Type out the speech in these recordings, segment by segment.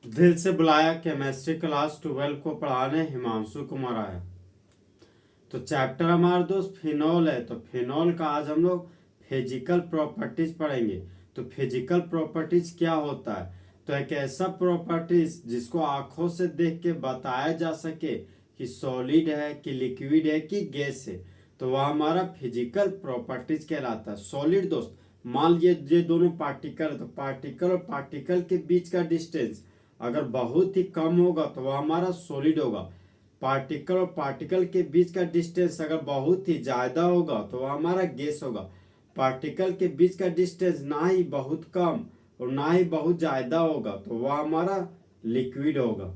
दिल से बुलाया केमिस्ट्री क्लास 12 को पढ़ाने हिमांशु कुमार आया। तो चैप्टर हमारा दोस्त फिनॉल है। तो फिनॉल का आज हम लोग फिजिकल प्रॉपर्टीज पढ़ेंगे। तो फिजिकल प्रॉपर्टीज क्या होता है? तो एक ऐसा प्रॉपर्टीज जिसको आंखों से देख के बताया जा सके कि सॉलिड है कि लिक्विड है कि गैस है, तो वह हमारा फिजिकल प्रॉपर्टीज कहलाता है। सॉलिड दोस्त, मान लीजिए ये दोनों पार्टिकल है, तो पार्टिकल और पार्टिकल के बीच का डिस्टेंस अगर बहुत ही कम होगा तो वह हमारा सॉलिड होगा। पार्टिकल और पार्टिकल के बीच का डिस्टेंस अगर बहुत ही ज्यादा होगा तो वह हमारा गैस होगा। पार्टिकल के बीच का डिस्टेंस ना ही बहुत कम और ना ही बहुत ज्यादा होगा तो वह हमारा लिक्विड होगा।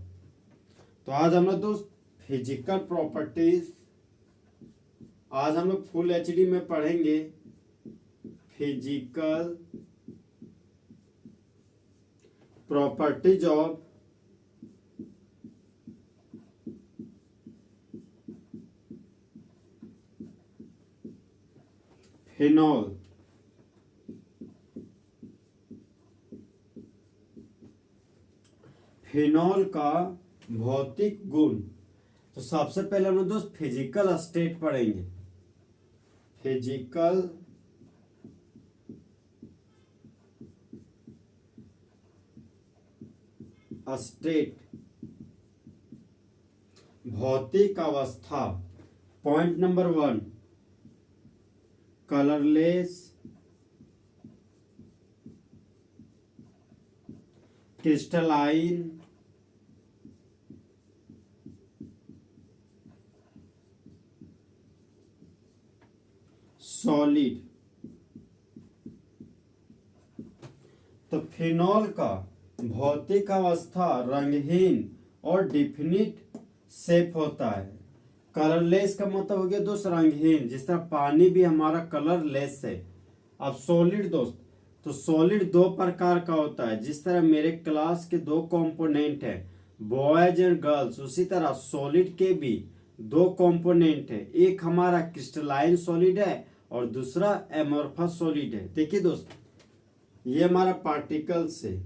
तो आज हम लोग दोस्त फिजिकल प्रॉपर्टीज आज हम लोग फुल एचडी में पढ़ेंगे। Physical properties of phenol. Phenol का भौतिक गुण। तो सबसे पहले हम लोग दोस्त फिजिकल स्टेट पढ़ेंगे। फिजिकल स्टेट, भौतिक अवस्था। Point number 1, colourless crystalline solid. तो फिनॉल का भौतिक अवस्था रंगहीन और डिफिनिट शेप होता है। कलरलेस का मतलब हो गया दोस्त रंगहीन, जिस तरह पानी भी हमारा कलरलेस है। अब सॉलिड दोस्त, तो सॉलिड दो प्रकार का होता है। जिस तरह मेरे क्लास के दो कंपोनेंट है, बॉयज एंड गर्ल्स, उसी तरह सॉलिड के भी दो कंपोनेंट है। एक हमारा क्रिस्टलाइन सॉलिड है और दूसरा एमोर्फस सॉलिड है। देखिए दोस्त, ये हमारा पार्टिकल्स है,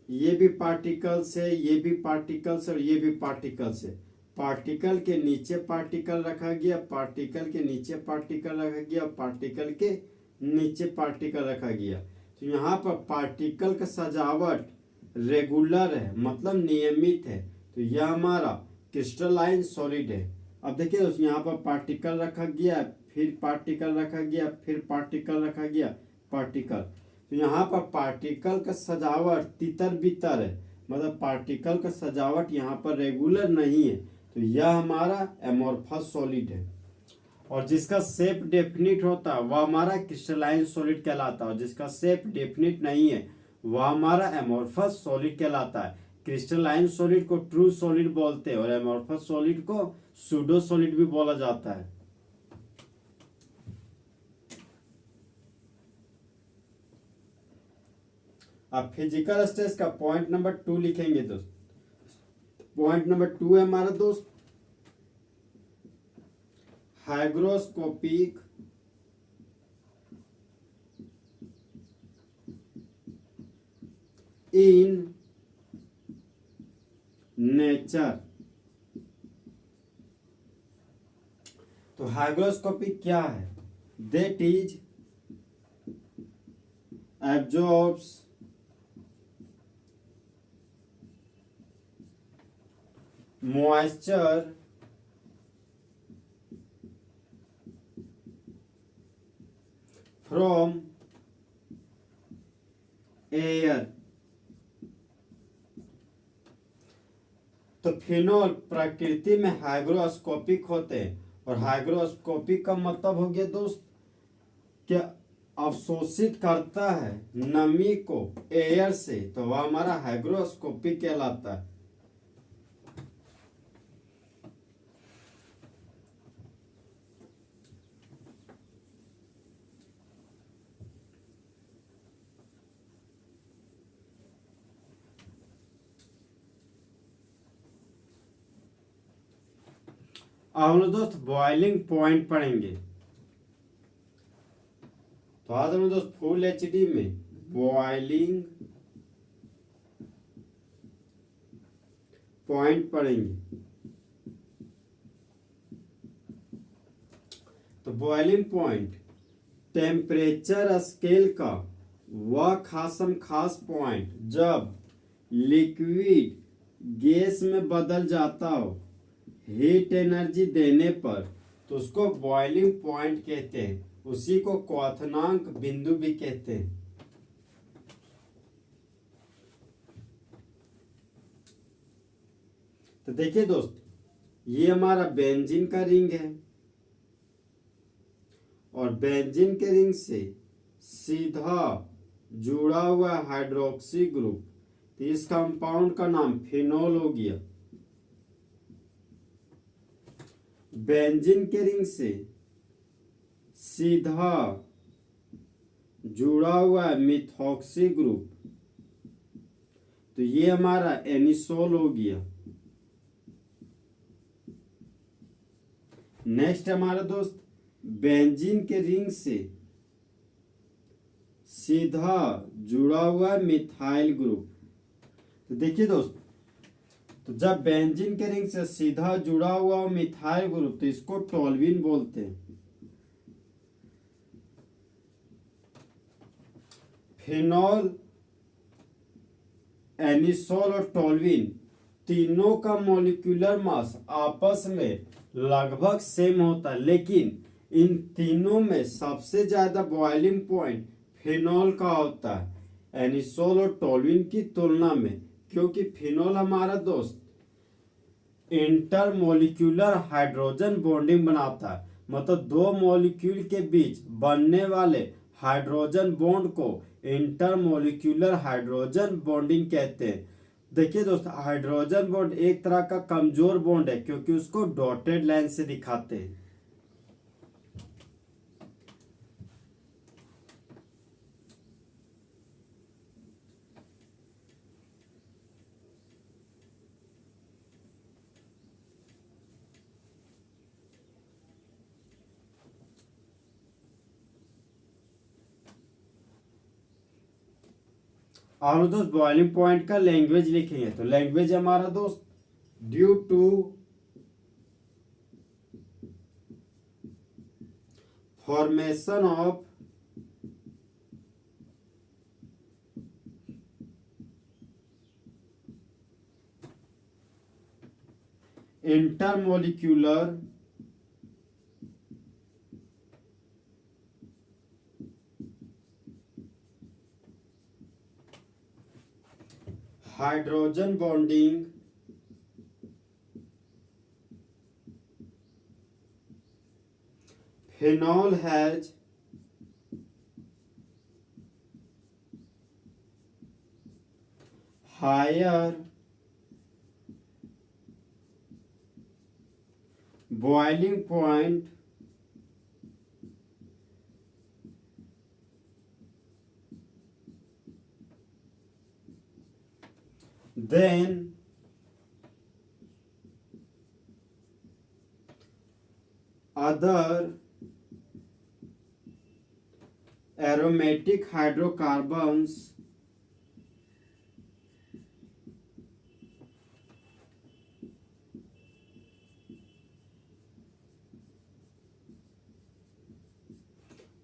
ये भी पार्टिकल्स है, ये भी पार्टिकल्स और ये भी पार्टिकल्स है। पार्टिकल के नीचे पार्टिकल रखा गया, पार्टिकल के नीचे पार्टिकल रखा गया, पार्टिकल के नीचे पार्टिकल रखा गया। तो यहाँ पर पार्टिकल का सजावट रेगुलर है, मतलब नियमित है। तो यह हमारा क्रिस्टलाइन सॉलिड है। अब देखिए दोस्त, यहाँ पर पार्टिकल रखा गया, फिर पार्टिकल रखा गया, फिर पार्टिकल रखा गया, पार्टिकल। तो यहाँ पर पार्टिकल का सजावट तितर बितर है, मतलब पार्टिकल का सजावट यहाँ पर रेगुलर नहीं है। तो यह हमारा एमोर्फस सॉलिड है। और जिसका शेप डेफिनिट होता है वह हमारा क्रिस्टलाइन सॉलिड कहलाता है, और जिसका शेप डेफिनिट नहीं है वह हमारा एमोर्फस सॉलिड कहलाता है। क्रिस्टलाइन सॉलिड को ट्रू सॉलिड बोलते हैं और एमोर्फस सॉलिड को सूडो सॉलिड भी बोला जाता है। अब फिजिकल स्टेज का पॉइंट नंबर 2 लिखेंगे दोस्त। पॉइंट नंबर 2 है हमारा दोस्त हाइग्रोस्कोपिक इन नेचर। तो हाइग्रोस्कोपिक क्या है? That is absorbs moisture from air। तो फिनॉल प्रकृति में हाइग्रोस्कोपिक होते हैं, और हाइग्रोस्कोपिक का मतलब हो गया दोस्त कि अवशोषित करता है नमी को एयर से, तो वह हमारा हाइग्रोस्कोपिक कहलाता है। अब हम लोग दोस्त बॉइलिंग पॉइंट पढ़ेंगे। तो आज हम दोस्त फुल एचडी में बॉइलिंग पॉइंट पढ़ेंगे। तो बॉइलिंग पॉइंट टेम्परेचर स्केल का वह खास पॉइंट जब लिक्विड गैस में बदल जाता हो हीट एनर्जी देने पर, तो उसको बॉइलिंग पॉइंट कहते हैं। उसी को क्वथनांक बिंदु भी कहते हैं। तो देखिए दोस्त, ये हमारा बेंजीन का रिंग है और बेंजीन के रिंग से सीधा जुड़ा हुआ हाइड्रोक्सी ग्रुप, तो इस कंपाउंड का नाम फिनोल हो गया। बेंजीन के रिंग से सीधा जुड़ा हुआ है मिथॉक्सी ग्रुप, तो ये हमारा एनिसोल हो गया। नेक्स्ट हमारा दोस्त बेंजीन के रिंग से सीधा जुड़ा हुआ मिथाइल ग्रुप। तो देखिए दोस्त, तो जब बेंजीन के रिंग से सीधा जुड़ा हुआ मिथाइल ग्रुप, तो इसको टोल्यूइन बोलते हैं। फिनोल, एनिसोल और टोल्यूइन तीनों का मॉलिक्यूलर मास आपस में लगभग सेम होता है, लेकिन इन तीनों में सबसे ज्यादा बॉइलिंग पॉइंट फिनोल का होता है एनिसोल और टोल्यूइन की तुलना में, क्योंकि फिनोल हमारा दोस्त इंटरमोलिक्यूलर हाइड्रोजन बॉन्डिंग बनाता है। मतलब दो मॉलिक्यूल के बीच बनने वाले हाइड्रोजन बॉन्ड को इंटरमोलिक्यूलर हाइड्रोजन बॉन्डिंग कहते हैं। देखिए दोस्त, हाइड्रोजन बॉन्ड एक तरह का कमजोर बॉन्ड है, क्योंकि उसको डॉटेड लाइन से दिखाते हैं। और दोस्त बॉइलिंग पॉइंट का लैंग्वेज लिखेंगे, तो लैंग्वेज हमारा दोस्त due to formation of intermolecular hydrogen bonding phenol has higher boiling point than other aromatic hydrocarbons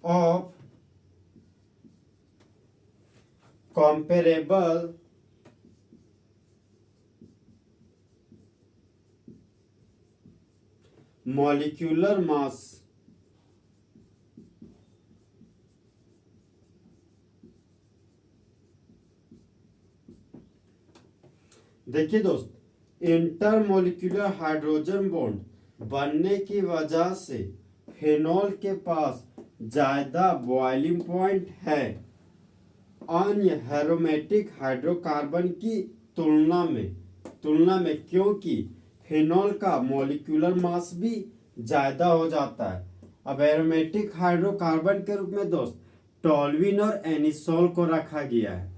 of comparable molecular mass। देखिए दोस्त, इंटरमोलिक्यूलर हाइड्रोजन बॉन्ड बनने की वजह से फेनॉल के पास ज्यादा बॉइलिंग पॉइंट है अन्य एरोमेटिक हाइड्रोकार्बन की तुलना में, क्योंकि फेनॉल का मॉलिक्यूलर मास भी ज्यादा हो जाता है। अब एरोमेटिक हाइड्रोकार्बन के रूप में दोस्त टोल्यूइन और एनिसोल को रखा गया है।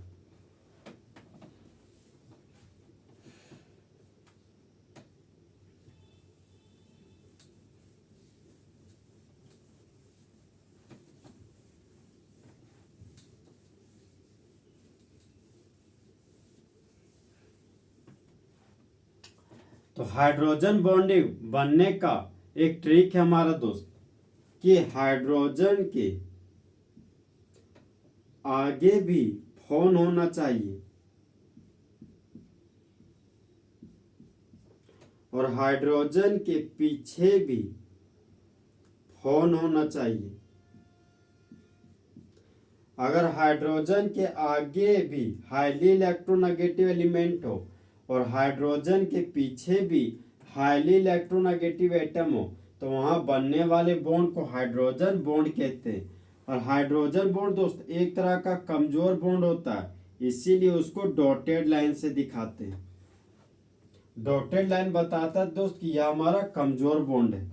तो हाइड्रोजन बॉन्डिंग बनने का एक ट्रिक है हमारा दोस्त कि हाइड्रोजन के आगे भी फोन होना चाहिए और हाइड्रोजन के पीछे भी फोन होना चाहिए। अगर हाइड्रोजन के आगे भी हाईली इलेक्ट्रोनेगेटिव एलिमेंट हो और हाइड्रोजन के पीछे भी हाईली इलेक्ट्रोनेगेटिव एटम हो तो वहां बनने वाले बॉन्ड को हाइड्रोजन बॉन्ड कहते हैं। और हाइड्रोजन बॉन्ड दोस्त एक तरह का कमजोर बॉन्ड होता है, इसीलिए उसको डॉटेड लाइन से दिखाते हैं। डॉटेड लाइन बताता है दोस्त कि यह हमारा कमजोर बॉन्ड है।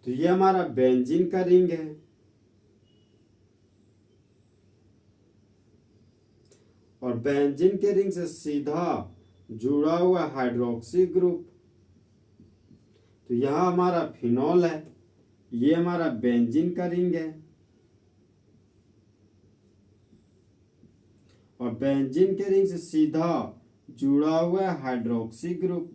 तो ये हमारा बेंजीन का रिंग है और बेंजीन के रिंग से सीधा जुड़ा हुआ हाइड्रोक्सी ग्रुप। तो यहां हमारा फिनॉल है, ये हमारा बेंजीन का रिंग है और बेंजीन के रिंग से सीधा जुड़ा हुआ है हाइड्रोक्सी ग्रुप।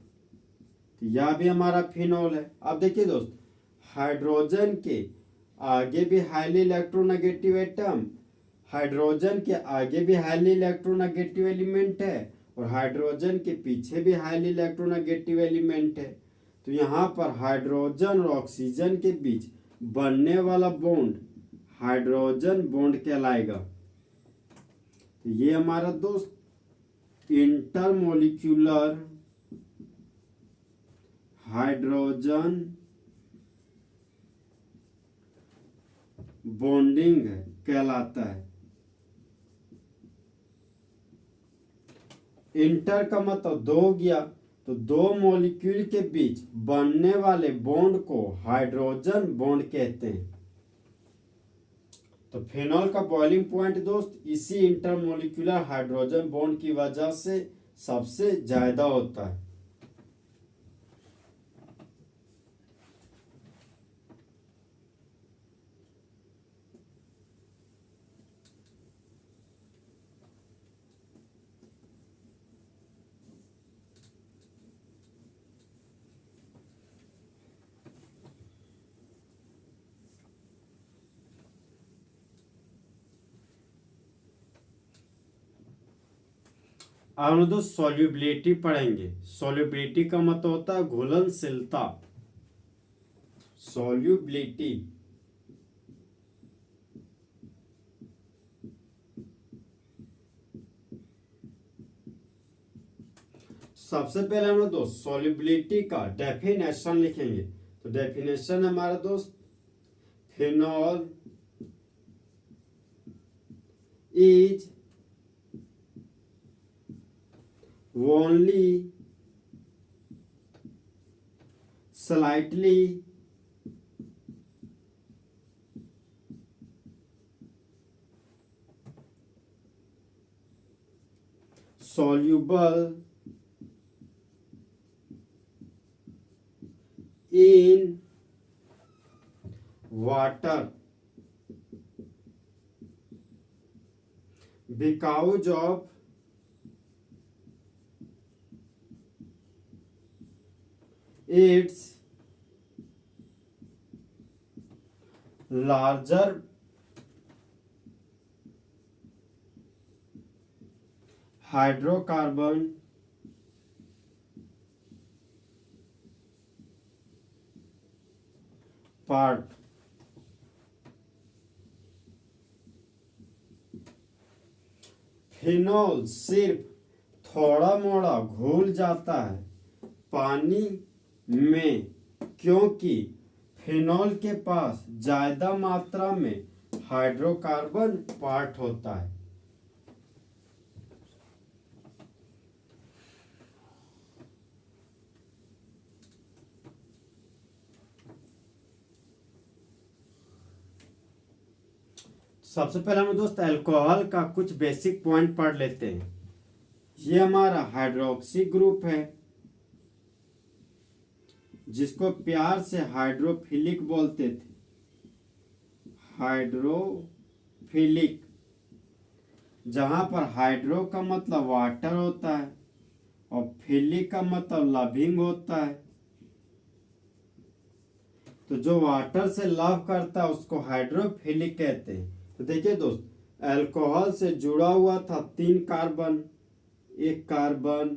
तो यह भी हमारा फिनॉल है। अब देखिए दोस्त, हाइड्रोजन के आगे भी हाईली इलेक्ट्रोनेगेटिव एटम, हाइड्रोजन के आगे भी हाईली इलेक्ट्रोनेगेटिव एलिमेंट है और हाइड्रोजन के पीछे भी हाईली इलेक्ट्रोनेगेटिव एलिमेंट है। तो यहाँ पर हाइड्रोजन और ऑक्सीजन के बीच बनने वाला बॉन्ड हाइड्रोजन बॉन्ड कहलाएगा। तो ये हमारा दोस्त इंटरमोलिक्यूलर हाइड्रोजन बॉन्डिंग कहलाता है। इंटर का मतलब दो हो गया, तो दो मॉलिक्यूल के बीच बनने वाले बॉन्ड को हाइड्रोजन बॉन्ड कहते हैं। तो फिनॉल का बॉइलिंग पॉइंट दोस्त इसी इंटरमोलिक्यूलर हाइड्रोजन बॉन्ड की वजह से सबसे ज्यादा होता है। अब हम दोस्त सॉल्युबिलिटी पढ़ेंगे। सॉल्युबिलिटी का मतलब होता है घुलनशीलता। सॉल्युबिलिटी सबसे पहले हम लोग दोस्त सॉल्युबिलिटी का डेफिनेशन लिखेंगे। तो डेफिनेशन हमारा दोस्त phenol is only slightly soluble in water because of its larger hydrocarbon part। Phenol सिर्फ थोड़ा मोड़ा घुल जाता है पानी में, क्योंकि फिनॉल के पास ज्यादा मात्रा में हाइड्रोकार्बन पार्ट होता है। सबसे पहले हम दोस्त अल्कोहल का कुछ बेसिक पॉइंट पढ़ लेते हैं। ये हमारा हाइड्रोक्सी ग्रुप है जिसको प्यार से हाइड्रोफिलिक बोलते थे। हाइड्रोफिलिक, जहां पर हाइड्रो का मतलब वाटर होता है और फिलिक का मतलब लविंग होता है। तो जो वाटर से लव करता है उसको हाइड्रोफिलिक कहते हैं। तो देखिए दोस्त, अल्कोहल से जुड़ा हुआ था 3 कार्बन, 1 कार्बन,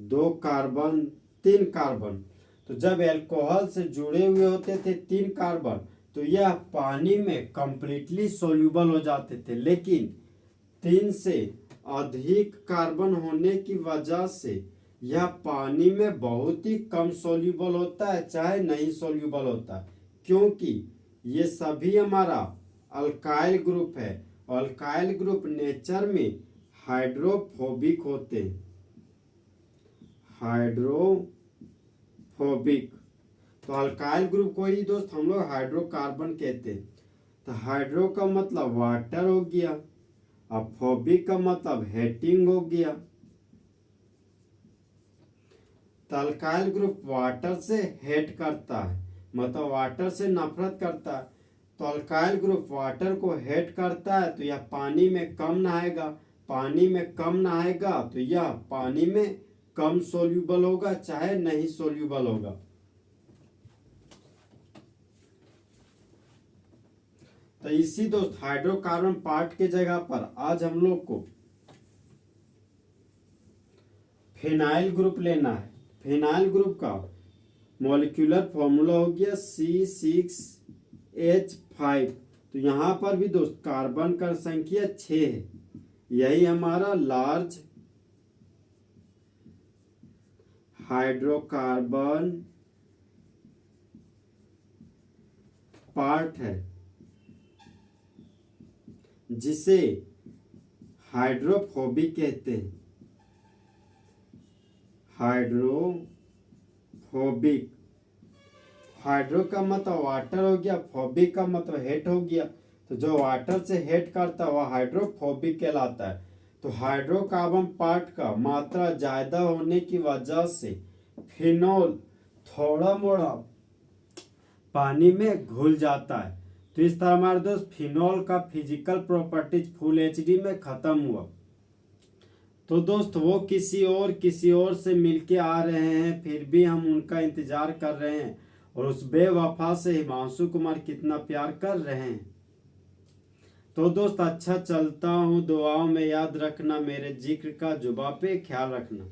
2 कार्बन, 3 कार्बन। तो जब अल्कोहल से जुड़े हुए होते थे 3 कार्बन, तो यह पानी में कंप्लीटली सोल्यूबल हो जाते थे, लेकिन 3 से अधिक कार्बन होने की वजह से यह पानी में बहुत ही कम सोल्यूबल होता है, चाहे नहीं सोल्यूबल होता, क्योंकि ये सभी हमारा अल्काइल ग्रुप है और अल्काइल ग्रुप नेचर में हाइड्रोफोबिक होते हैं। हाइड्रोफोबिक, तो अल्काइल ग्रुप को ही दोस्त हम लोग हाइड्रोकार्बन कहते हैं। तो हाइड्रो का मतलब वाटर हो गया, अब फोबिक का मतलब हेटिंग हो गया। तो अल्काइल ग्रुप वाटर से हेट करता है, मतलब वाटर से नफरत करता है। तो अल्काइल ग्रुप वाटर को हेट करता है, तो यह पानी में कम नहाएगा, पानी में कम नहाएगा तो यह पानी में कम सोल्यूबल होगा, चाहे नहीं सोल्यूबल होगा। तो इसी दोस्त हाइड्रोकार्बन पार्ट के जगह पर आज हम लोग को फिनाइल ग्रुप लेना है। फिनाइल ग्रुप का मॉलिक्यूलर फॉर्मूला हो गया C6H5। तो यहाँ पर भी दोस्त कार्बन का संख्या 6 है, यही हमारा लार्ज हाइड्रोकार्बन पार्ट है, जिसे हाइड्रोफोबिक कहते हैं। हाइड्रोफोबिक, हाइड्रो का मतलब वाटर हो गया, फोबिक का मतलब हेट हो गया। तो जो वाटर से हेट करता है वह हाइड्रोफोबिक कहलाता है। तो हाइड्रोकार्बन पार्ट का मात्रा ज्यादा होने की वजह से फिनोल थोड़ा मोड़ा पानी में घुल जाता है। तो इस तरह हमारे दोस्त फिनोल का फिजिकल प्रॉपर्टीज फुल एचडी में खत्म हुआ। तो दोस्त वो किसी और से मिलके आ रहे हैं, फिर भी हम उनका इंतजार कर रहे हैं, और उस बेवफा से हिमांशु कुमार कितना प्यार कर रहे हैं। तो दोस्त अच्छा चलता हूँ, दुआओं में याद रखना, मेरे जिक्र का जुबा पे ख्याल रखना।